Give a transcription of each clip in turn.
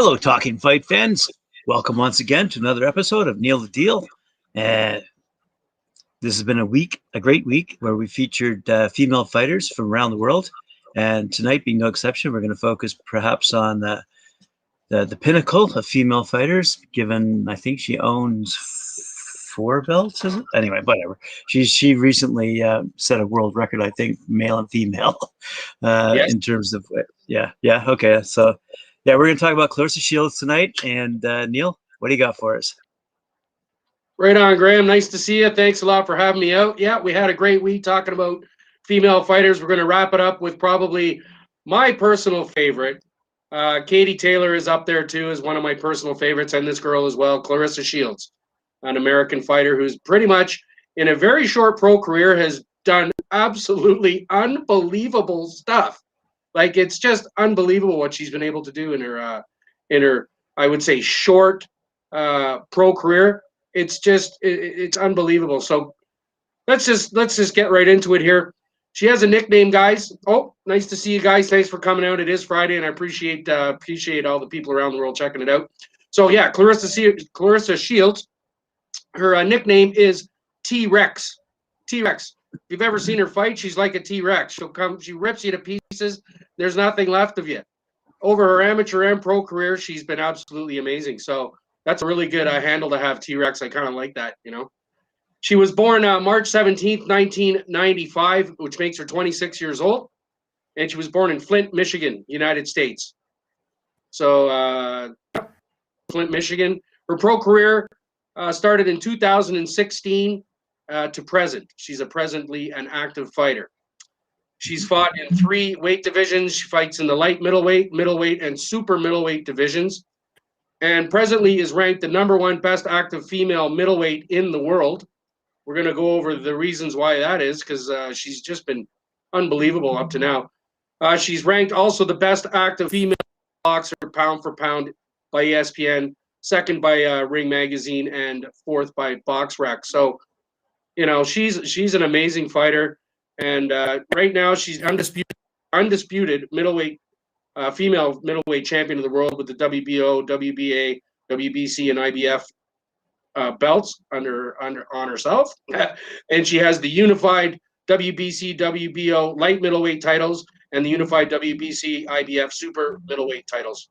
Hello, Talking Fight fans. Welcome once again to another episode of Neil the Deal. This has been a great week where we featured female fighters from around the world. And tonight, being no exception, we're going to focus perhaps on the pinnacle of female fighters, given I think she owns 4 belts, is it? Anyway, whatever. She recently set a world record, I think, male and female, Yes. in terms of okay. So yeah, we're going to talk about Clarissa Shields tonight. And Neil, what do you got for us? Right on, Graham. Nice to see you. Thanks a lot for having me out. Yeah, we had a great week talking about female fighters. We're going to wrap it up with probably my personal favorite. Katie Taylor is up there too, as one of my personal favorites, and this girl as well, Clarissa Shields, an American fighter who's pretty much in a very short pro career has done absolutely unbelievable stuff. Like, it's just unbelievable what she's been able to do in her I would say short pro career. It's unbelievable. So let's just get right into it here. She has a nickname, guys. Oh, nice to see you guys. Thanks for coming out. It is Friday, and I appreciate all the people around the world checking it out. So yeah, Clarissa Shields. Her nickname is T-Rex. T-Rex. If you've ever seen her fight, she's like a T-Rex. She rips you to pieces. There's nothing left of you. Over her amateur and pro career, she's been absolutely amazing. So that's a really good handle to have, T-Rex. I kind of like that, you know. She was born March 17th, 1995, which makes her 26 years old. And she was born in Flint, Michigan, United States. So Flint, Michigan. Her pro career started in 2016 to present. She's presently an active fighter. She's fought in 3 weight divisions. She fights in the light middleweight, and super middleweight divisions. And presently is ranked the #1 best active female middleweight in the world. We're going to go over the reasons why that is, because she's just been unbelievable up to now. She's ranked also the best active female boxer pound for pound by ESPN, second by Ring Magazine, and 4th by BoxRec. So, you know, she's an amazing fighter. And right now she's undisputed middleweight female middleweight champion of the world with the WBO, WBA, WBC, and IBF belts on herself. And she has the unified WBC, WBO light middleweight titles and the unified WBC, IBF super middleweight titles.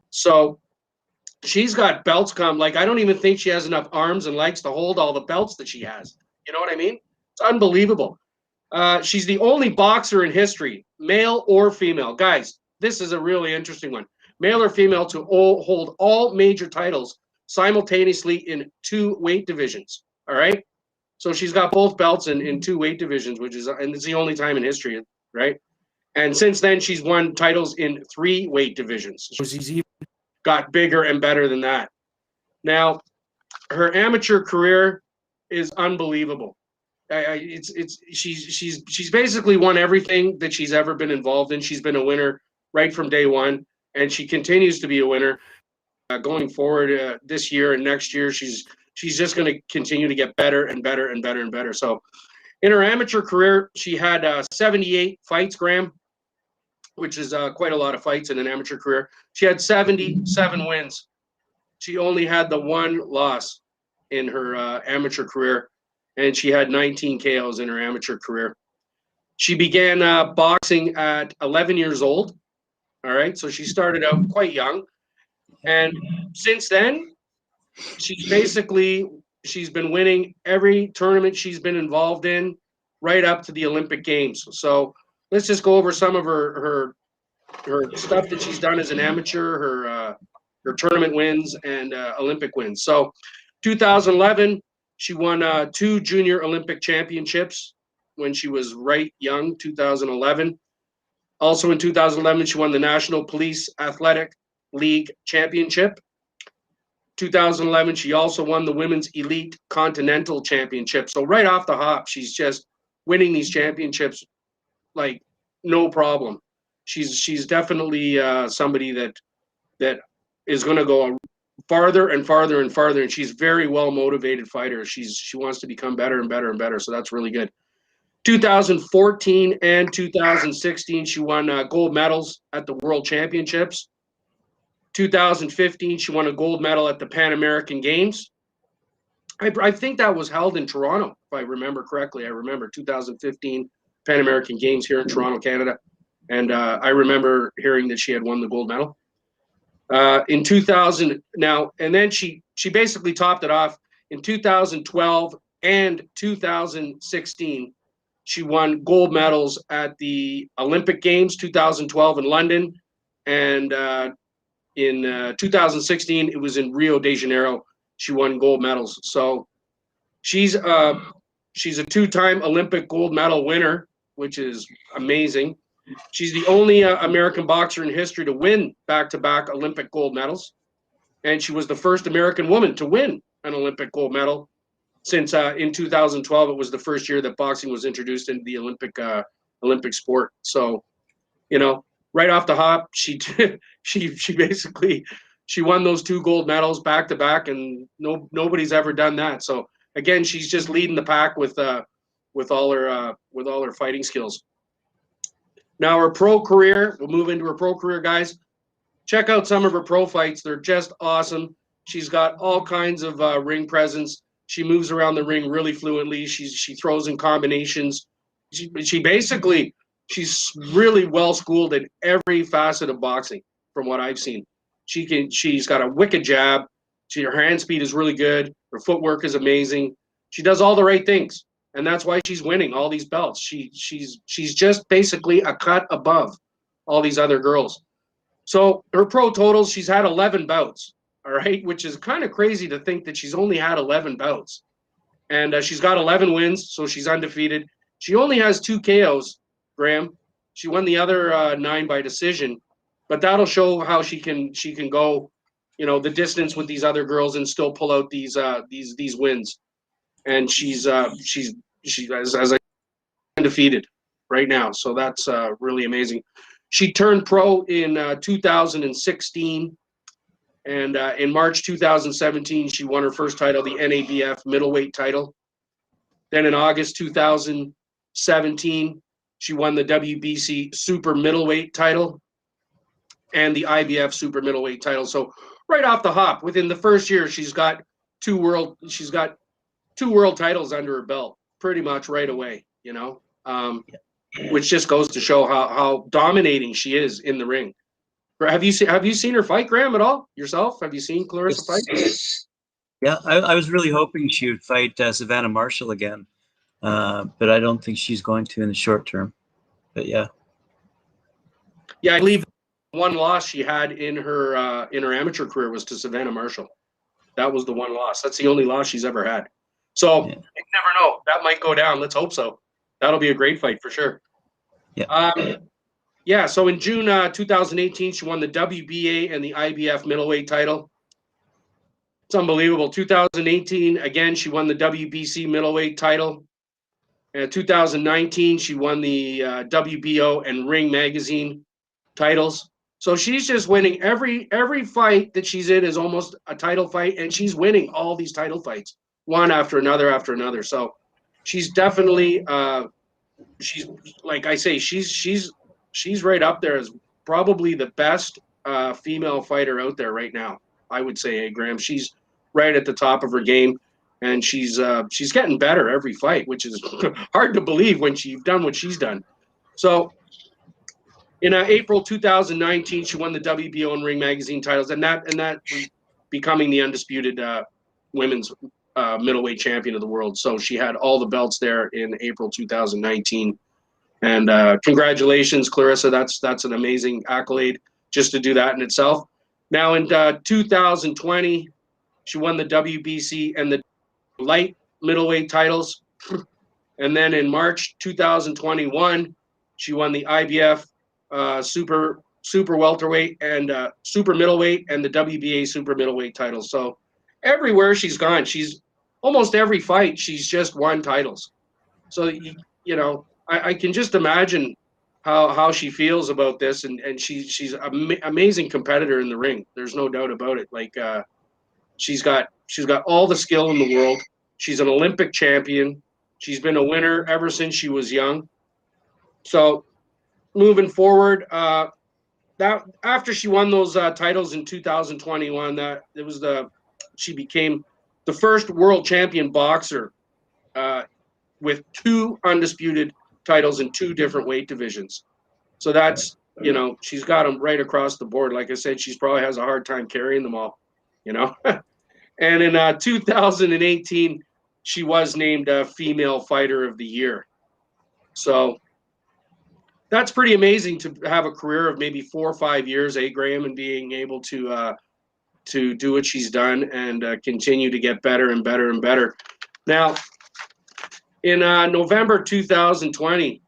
So she's got belts like, I don't even think she has enough arms and legs to hold all the belts that she has. You know what I mean? It's unbelievable. She's the only boxer in history, male or female. Guys, this is a really interesting one. Male or female to hold all major titles simultaneously in 2 weight divisions. All right? So she's got both belts in 2 weight divisions, and it's the only time in history, right? And since then, she's won titles in 3 weight divisions. So she's even got bigger and better than that. Now, her amateur career is unbelievable. She's basically won everything that she's ever been involved in. She's been a winner right from day one, and she continues to be a winner going forward this year and next year. She's just going to continue to get better and better and better and better. So in her amateur career, she had 78 fights, Graham, which is quite a lot of fights in an amateur career. She had 77 wins. She only had the 1 loss in her amateur career, and she had 19 KOs in her amateur career. She began boxing at 11 years old. All right, so she started out quite young. And since then, she's been winning every tournament she's been involved in right up to the Olympic Games. So let's just go over some of her stuff that she's done as an amateur, her tournament wins and Olympic wins. So 2011, she won 2 junior Olympic championships when she was right young, 2011. Also in 2011, she won the National Police Athletic League Championship. 2011, she also won the Women's Elite Continental Championship. So right off the hop, she's just winning these championships like no problem. She's definitely somebody that is going to go farther and farther and farther, and she's very well motivated fighter. She wants to become better and better and better, so that's really good. 2014 and 2016, she won gold medals at the World Championships. 2015, she won a gold medal at the Pan American Games. I think that was held in Toronto, if I remember correctly. I remember 2015 Pan American Games here in Toronto, Canada. And I remember hearing that she had won the gold medal. In 2000 now, and then she basically topped it off in 2012 and 2016. She won gold medals at the Olympic Games, 2012 in London, and in 2016 it was in Rio de Janeiro. She won gold medals. So she's a two-time Olympic gold medal winner, which is amazing. She's the only American boxer in history to win back-to-back Olympic gold medals. And she was the first American woman to win an Olympic gold medal since in 2012, it was the first year that boxing was introduced into the Olympic sport. So, you know, right off the hop, she basically won those two gold medals back to back, and nobody's ever done that. So again, she's just leading the pack with all her fighting skills. Now her pro career, we'll move into her pro career, guys. Check out some of her pro fights; they're just awesome. She's got all kinds of ring presence. She moves around the ring really fluently. She throws in combinations. She's really well schooled in every facet of boxing, from what I've seen. She's got a wicked jab. Her hand speed is really good. Her footwork is amazing. She does all the right things, and that's why she's winning all these belts. She's just basically a cut above all these other girls. So her pro totals, she's had 11 bouts, all right, which is kind of crazy to think that she's only had 11 bouts. And she's got 11 wins, so she's undefeated. She only has 2 KOs, Graham. She won the other 9 by decision, but that'll show how she can go, you know, the distance with these other girls and still pull out these wins. And she's as I undefeated right now, so that's really amazing. She turned pro in 2016, and in March 2017, she won her first title, the NABF middleweight title. Then in August 2017, she won the WBC super middleweight title and the IBF super middleweight title. So right off the hop, within the first year, she's got two world titles under her belt, pretty much right away. You know, which just goes to show how dominating she is in the ring. Have you seen her fight, Graham, at all yourself? Have you seen Clarissa fight? Yeah, I was really hoping she would fight Savannah Marshall again, but I don't think she's going to in the short term. But yeah, I believe one loss she had in her amateur career was to Savannah Marshall. That was the one loss. That's the only loss she's ever had. So you never know. That might go down. Let's hope so. That'll be a great fight for sure. Yeah. So in June 2018, she won the WBA and the IBF middleweight title. It's unbelievable. 2018, again, she won the WBC middleweight title. And 2019, she won the WBO and Ring Magazine titles. So she's just winning every fight that she's in is almost a title fight, and she's winning all these title fights, one after another. So she's definitely she's, like I say, she's right up there as probably the best female fighter out there right now. I would say, Graham, she's right at the top of her game, and she's getting better every fight, which is hard to believe when she's done what she's done. So in April 2019, she won the WBO and Ring Magazine titles, and that becoming the undisputed women's middleweight champion of the world. So she had all the belts there in April 2019. And congratulations, Clarissa. That's an amazing accolade just to do that in itself. Now in 2020, she won the WBC and the light middleweight titles. And then in March 2021, she won the IBF super welterweight and super middleweight and the WBA super middleweight titles. So everywhere she's gone, she's almost every fight she's just won titles. So you know, I can just imagine how she feels about this, and she's an amazing competitor in the ring. There's no doubt about it. Like she's got all the skill in the world. She's an Olympic champion. She's been a winner ever since she was young. So moving forward, that after she won those titles in 2021, she became the first world champion boxer with 2 undisputed titles in 2 different weight divisions. So that's, she's got them right across the board. Like I said, she probably has a hard time carrying them all, And in 2018, she was named Female Fighter of the Year. So that's pretty amazing to have a career of maybe 4 or 5 years, Graham, and being able to do what she's done and continue to get better and better and better. Now, in November 2020,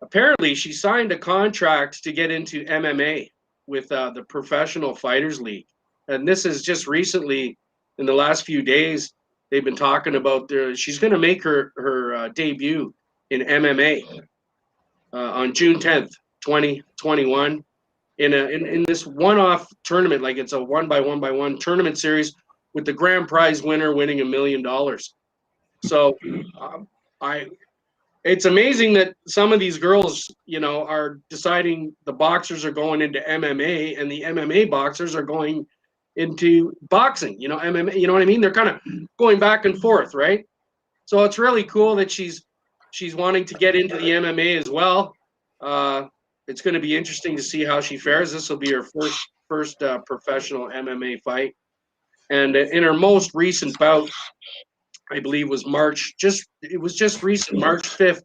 apparently she signed a contract to get into MMA with the Professional Fighters League. And this is just recently, in the last few days, they've been talking about she's going to make her debut in MMA on June 10th, 2021, in this one-off tournament, like it's a 1-by-1 tournament series with the grand prize winner winning $1 million. So it's amazing that some of these girls, are deciding the boxers are going into MMA and the MMA boxers are going into boxing, MMA, you know what I mean? They're kind of going back and forth, right? So it's really cool that she's wanting to get into the MMA as well. It's going to be interesting to see how she fares. This will be her first professional MMA fight. And in her most recent bout, I believe was March 5th,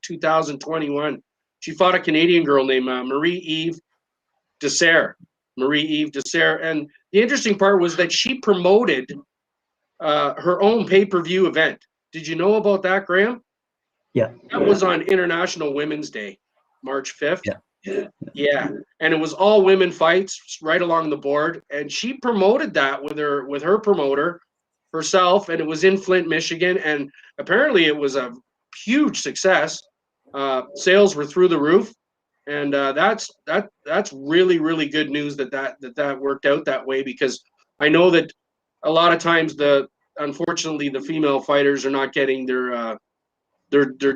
2021. She fought a Canadian girl named Marie-Eve Desser. And the interesting part was that she promoted her own pay-per-view event. Did you know about that, Graham? Yeah. That was on International Women's Day, March 5th. Yeah. And it was all women fights right along the board. And she promoted that with her promoter herself, and it was in Flint, Michigan. And apparently it was a huge success. Sales were through the roof. And that's really, really good news that worked out that way, because I know that a lot of times unfortunately the female fighters are not getting their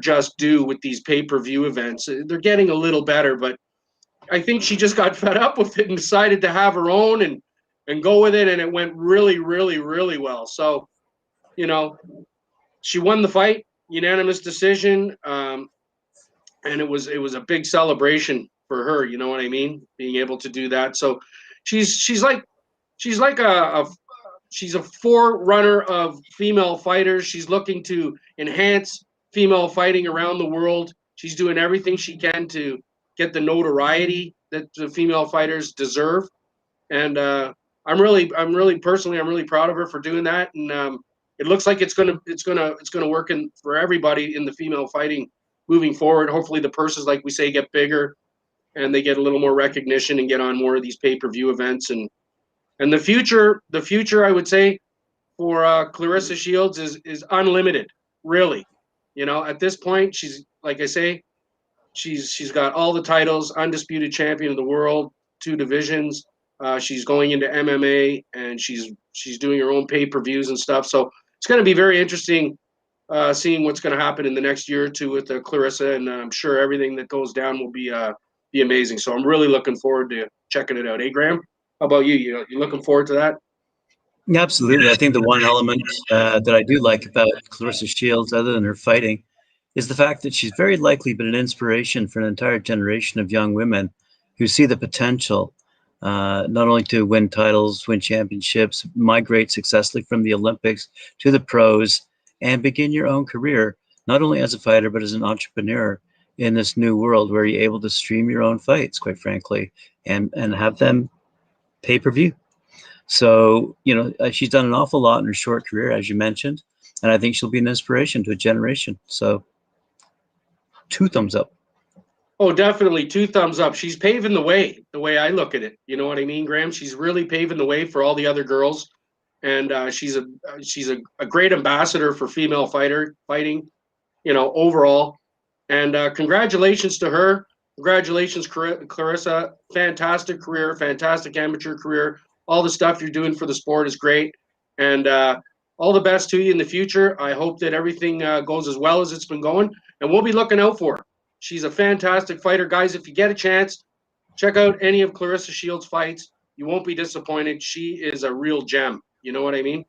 just due with these pay-per-view events. They're getting a little better, but I think she just got fed up with it and decided to have her own and go with it, and it went really, really, really well. So, she won the fight, unanimous decision, and it was a big celebration for her. You know what I mean? Being able to do that. So, she's like she's a forerunner of female fighters. She's looking to enhance female fighting around the world. She's doing everything she can to get the notoriety that the female fighters deserve. And I'm really proud of her for doing that. And it looks like it's gonna work for everybody in the female fighting moving forward. Hopefully the purses, like we say, get bigger and they get a little more recognition and get on more of these pay-per-view events. And the future, I would say, for Clarissa Shields is unlimited, really. At this point, she's, like I say, she's got all the titles, undisputed champion of the world, 2 divisions. She's going into MMA, and she's doing her own pay-per-views and stuff. So it's going to be very interesting seeing what's going to happen in the next year or two with Clarissa, and I'm sure everything that goes down will be amazing. So I'm really looking forward to checking it out. Hey, Graham, how about you? You looking forward to that? Yeah, absolutely. I think the one element that I do like about Clarissa Shields, other than her fighting, is the fact that she's very likely been an inspiration for an entire generation of young women who see the potential not only to win titles, win championships, migrate successfully from the Olympics to the pros, and begin your own career, not only as a fighter, but as an entrepreneur in this new world where you're able to stream your own fights, quite frankly, and have them pay-per-view. So, she's done an awful lot in her short career, as you mentioned, and I think she'll be an inspiration to a generation. So 2 thumbs up. Oh, definitely 2 thumbs up. She's paving the way I look at it. You know what I mean, Graham? She's really paving the way for all the other girls. And she's a great ambassador for female fighting, overall. And congratulations to her. Congratulations, Clarissa. Fantastic career, fantastic amateur career. All the stuff you're doing for the sport is great. And all the best to you in the future. I hope that everything goes as well as it's been going. And we'll be looking out for her. She's a fantastic fighter. Guys, if you get a chance, check out any of Clarissa Shields' fights. You won't be disappointed. She is a real gem. You know what I mean?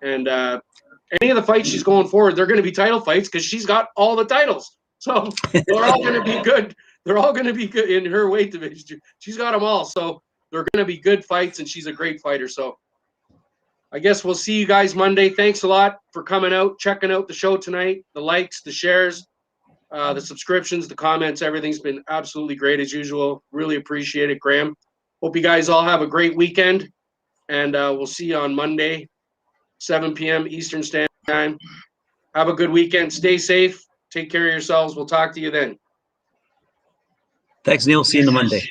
And any of the fights she's going forward, they're going to be title fights because she's got all the titles. So they're all going to be good. They're all going to be good in her weight division. She's got them all. So they're going to be good fights, and she's a great fighter. So I guess we'll see you guys Monday. Thanks a lot for coming out, checking out the show tonight. The likes, the shares, the subscriptions, the comments, everything's been absolutely great as usual. Really appreciate it, Graham. Hope you guys all have a great weekend, and we'll see you on Monday, 7 p.m. Eastern Standard Time. Have a good weekend. Stay safe. Take care of yourselves. We'll talk to you then. Thanks, Neil. See you on the Monday.